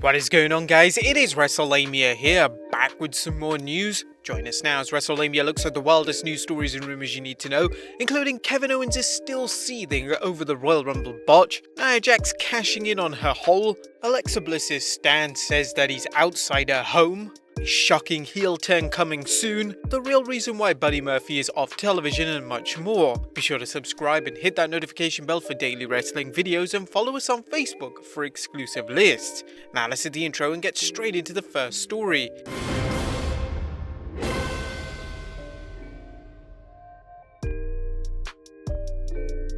What is going on, guys? It is Wrestlelamia here, back with some more news. Join us now as Wrestlelamia looks at the wildest news stories and rumors you need to know, including Kevin Owens is still seething over the Royal Rumble botch, Nia Jax cashing in on her hole, Alexa Bliss's stand says that he's outside her home, a shocking heel turn coming soon, the real reason why Buddy Murphy is off television, and much more. Be sure to subscribe and hit that notification bell for daily wrestling videos, and follow us on Facebook for exclusive lists. Now let's hit the intro and get straight into the first story.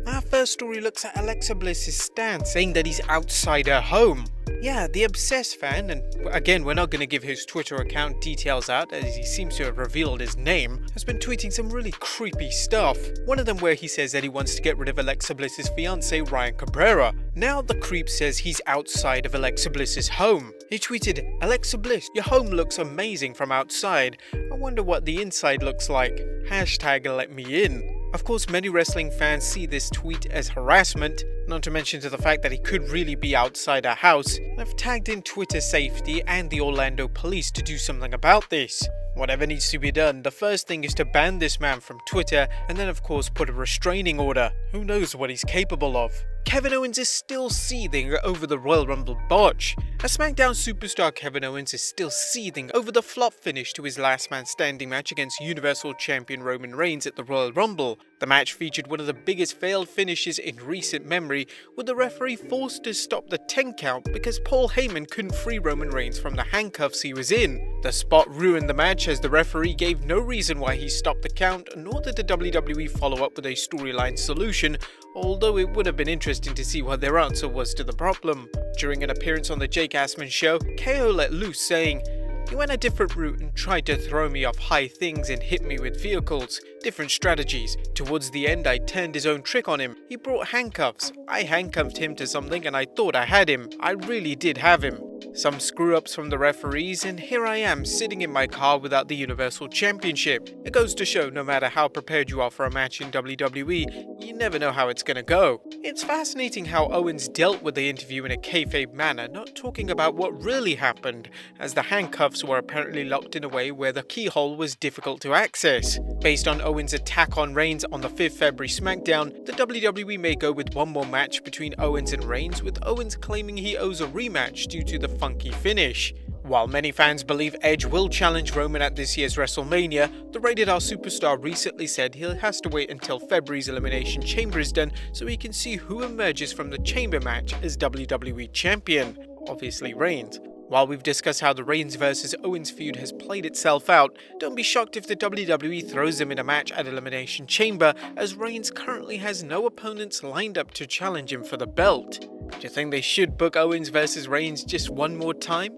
Our first story looks at Alexa Bliss's stand saying that he's outside her home. Yeah, the obsessed fan, and again we're not going to give his Twitter account details out as he seems to have revealed his name, has been tweeting some really creepy stuff. One of them where he says that he wants to get rid of Alexa Bliss's fiance Ryan Cabrera. Now the creep says he's outside of Alexa Bliss's home. He tweeted, "Alexa Bliss, your home looks amazing from outside. I wonder what the inside looks like. Hashtag let me in." Of course, many wrestling fans see this tweet as harassment, not to mention to the fact that he could really be outside her house, and have tagged in Twitter safety and the Orlando police to do something about this. Whatever needs to be done, the first thing is to ban this man from Twitter, and then of course put a restraining order. Who knows what he's capable of? Kevin Owens is still seething over the Royal Rumble botch. A SmackDown superstar Kevin Owens is still seething over the flop finish to his last man standing match against Universal Champion Roman Reigns at the Royal Rumble. The match featured one of the biggest failed finishes in recent memory, with the referee forced to stop the 10 count because Paul Heyman couldn't free Roman Reigns from the handcuffs he was in. The spot ruined the match as the referee gave no reason why he stopped the count, nor did the WWE follow up with a storyline solution, although it would have been interesting to see what their answer was to the problem. During an appearance on the Jake Assman show, KO let loose saying, "He went a different route and tried to throw me off high things and hit me with vehicles. Different strategies. Towards the end I turned his own trick on him. He brought handcuffs. I handcuffed him to something and I thought I had him. I really did have him. Some screw-ups from the referees, and here I am sitting in my car without the Universal Championship. It goes to show no matter how prepared you are for a match in WWE, you never know how it's gonna go." It's fascinating how Owens dealt with the interview in a kayfabe manner, not talking about what really happened, as the handcuffs were apparently locked in a way where the keyhole was difficult to access. Based on Owens' attack on Reigns on the 5th February SmackDown, the WWE may go with one more match between Owens and Reigns, with Owens claiming he owes a rematch due to the funky finish. While many fans believe Edge will challenge Roman at this year's WrestleMania, the Rated R superstar recently said he has to wait until February's Elimination Chamber is done so he can see who emerges from the Chamber match as WWE Champion. Obviously Reigns. While we've discussed how the Reigns vs Owens feud has played itself out, don't be shocked if the WWE throws him in a match at Elimination Chamber, as Reigns currently has no opponents lined up to challenge him for the belt. Do you think they should book Owens vs Reigns just one more time?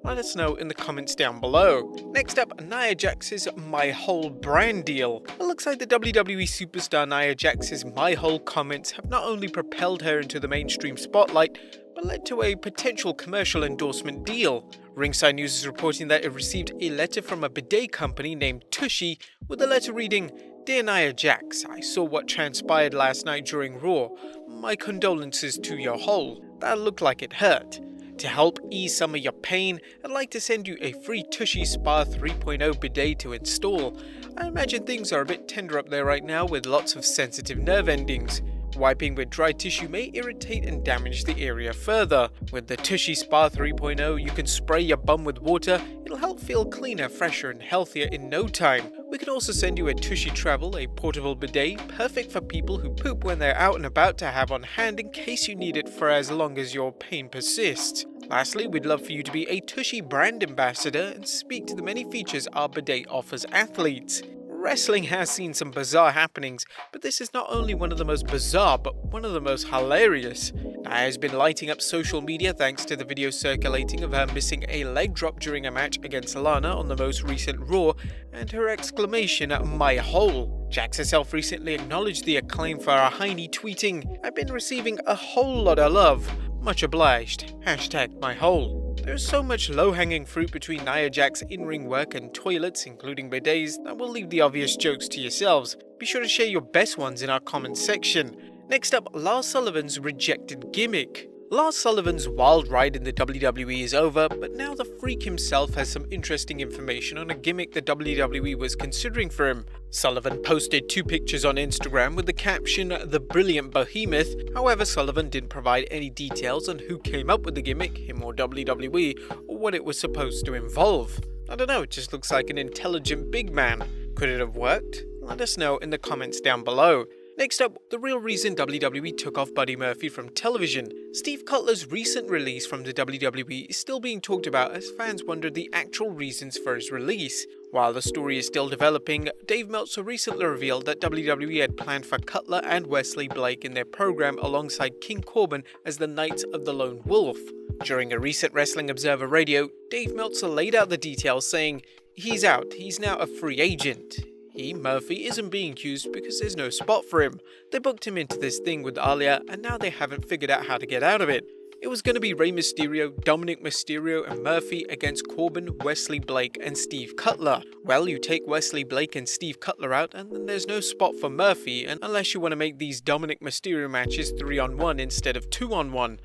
Let us know in the comments down below. Next up, Nia Jax's My Whole brand deal. It looks like the WWE superstar Nia Jax's My Whole comments have not only propelled her into the mainstream spotlight, but led to a potential commercial endorsement deal. Ringside News is reporting that it received a letter from a bidet company named Tushy, with the letter reading, "Dear Nia Jax, I saw what transpired last night during Raw. My condolences to your hole. That looked like it hurt. To help ease some of your pain, I'd like to send you a free Tushy Spa 3.0 bidet to install. I imagine things are a bit tender up there right now with lots of sensitive nerve endings. Wiping with dry tissue may irritate and damage the area further. With the Tushy Spa 3.0, you can spray your bum with water. It'll help feel cleaner, fresher and healthier in no time. We can also send you a Tushy Travel, a portable bidet, perfect for people who poop when they're out and about to have on hand in case you need it for as long as your pain persists. Lastly, we'd love for you to be a Tushy brand ambassador and speak to the many features our bidet offers athletes." Wrestling has seen some bizarre happenings, but this is not only one of the most bizarre, but one of the most hilarious. Nia has been lighting up social media thanks to the video circulating of her missing a leg drop during a match against Lana on the most recent Raw, and her exclamation, "My hole." Jax herself recently acknowledged the acclaim for her hiney, tweeting, "I've been receiving a whole lot of love. Much obliged. Hashtag my hole." There's so much low-hanging fruit between Nia Jax's in-ring work and toilets, including bidets, that we'll leave the obvious jokes to yourselves. Be sure to share your best ones in our comments section. Next up, Lars Sullivan's rejected Gimmick. Lars Sullivan's wild ride in the WWE is over, but now the Freak himself has some interesting information on a gimmick the WWE was considering for him. Sullivan posted 2 pictures on Instagram with the caption, "The Brilliant Behemoth." However, Sullivan didn't provide any details on who came up with the gimmick, him or WWE, or what it was supposed to involve. I don't know, it just looks like an intelligent big man. Could it have worked? Let us know in the comments down below. Next up, the real reason WWE took off Buddy Murphy from television. Steve Cutler's recent release from the WWE is still being talked about as fans wonder the actual reasons for his release. While the story is still developing, Dave Meltzer recently revealed that WWE had planned for Cutler and Wesley Blake in their program alongside King Corbin as the Knights of the Lone Wolf. During a recent Wrestling Observer Radio, Dave Meltzer laid out the details saying, "He's out, he's now a free agent. He, Murphy, isn't being used because there's no spot for him. They booked him into this thing with Alia and now they haven't figured out how to get out of it. It was going to be Rey Mysterio, Dominic Mysterio and Murphy against Corbin, Wesley Blake and Steve Cutler. Well, you take Wesley Blake and Steve Cutler out and then there's no spot for Murphy, and unless you want to make these Dominic Mysterio matches 3-on-1 instead of 2-on-1.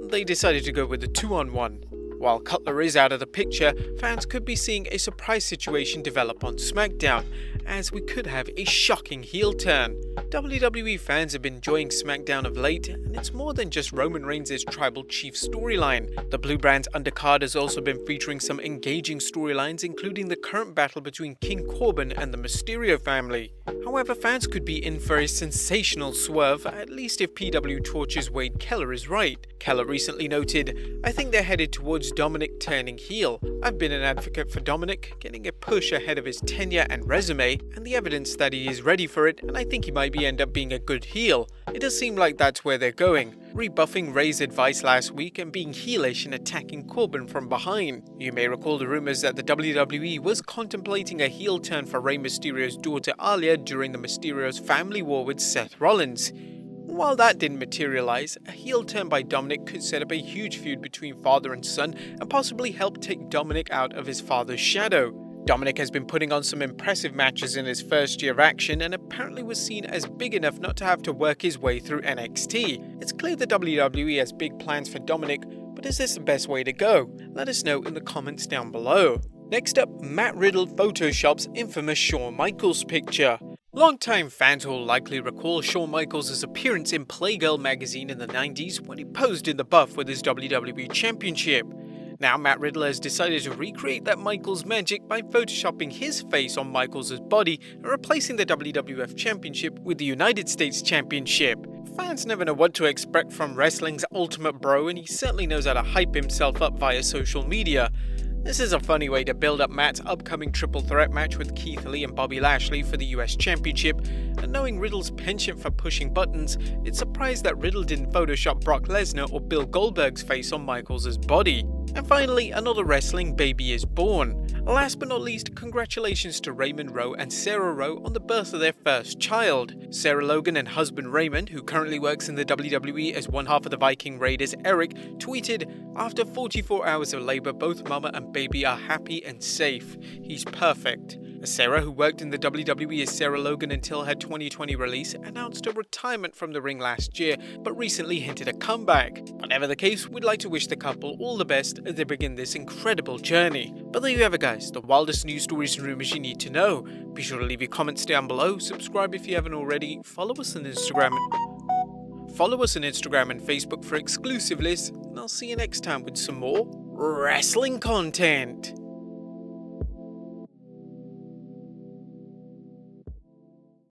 They decided to go with the 2-on-1. While Cutler is out of the picture, fans could be seeing a surprise situation develop on SmackDown, as we could have a shocking heel turn. WWE fans have been enjoying SmackDown of late, and it's more than just Roman Reigns' Tribal Chief storyline. The Blue Brand's undercard has also been featuring some engaging storylines, including the current battle between King Corbin and the Mysterio family. However, fans could be in for a sensational swerve, at least if PW Torch's Wade Keller is right. Keller recently noted, "I think they're headed towards Dominic turning heel. I've been an advocate for Dominic, getting a push ahead of his tenure and resume, and the evidence that he is ready for it, and I think he might end up being a good heel. It does seem like that's where they're going, rebuffing Rey's advice last week and being heelish and attacking Corbin from behind." You may recall the rumors that the WWE was contemplating a heel turn for Rey Mysterio's daughter Alia during the Mysterio's family war with Seth Rollins. While that didn't materialize, a heel turn by Dominic could set up a huge feud between father and son and possibly help take Dominic out of his father's shadow. Dominic has been putting on some impressive matches in his first year of action and apparently was seen as big enough not to have to work his way through NXT. It's clear the WWE has big plans for Dominic, but is this the best way to go? Let us know in the comments down below. Next up, Matt Riddle photoshops infamous Shawn Michaels picture. Longtime fans will likely recall Shawn Michaels' appearance in Playgirl magazine in the 90s when he posed in the buff with his WWE Championship. Now Matt Riddle has decided to recreate that Michaels magic by photoshopping his face on Michaels' body and replacing the WWF Championship with the United States Championship. Fans never know what to expect from wrestling's ultimate bro, and he certainly knows how to hype himself up via social media. This is a funny way to build up Matt's upcoming triple threat match with Keith Lee and Bobby Lashley for the US Championship, and knowing Riddle's penchant for pushing buttons, it's surprised that Riddle didn't Photoshop Brock Lesnar or Bill Goldberg's face on Michaels' body. And finally, another wrestling baby is born. Last but not least, congratulations to Raymond Rowe and Sarah Rowe on the birth of their first child. Sarah Logan and husband Raymond, who currently works in the WWE as one half of the Viking Raiders, Eric, tweeted, "After 44 hours of labor, both mama and baby are happy and safe. He's perfect." Sarah, who worked in the WWE as Sarah Logan until her 2020 release, announced her retirement from the ring last year, but recently hinted a comeback. Whatever the case, we'd like to wish the couple all the best as they begin this incredible journey. But there you have it guys, the wildest news stories and rumors you need to know. Be sure to leave your comments down below, subscribe if you haven't already, follow us on Instagram and Facebook for exclusive lists, and I'll see you next time with some more wrestling content.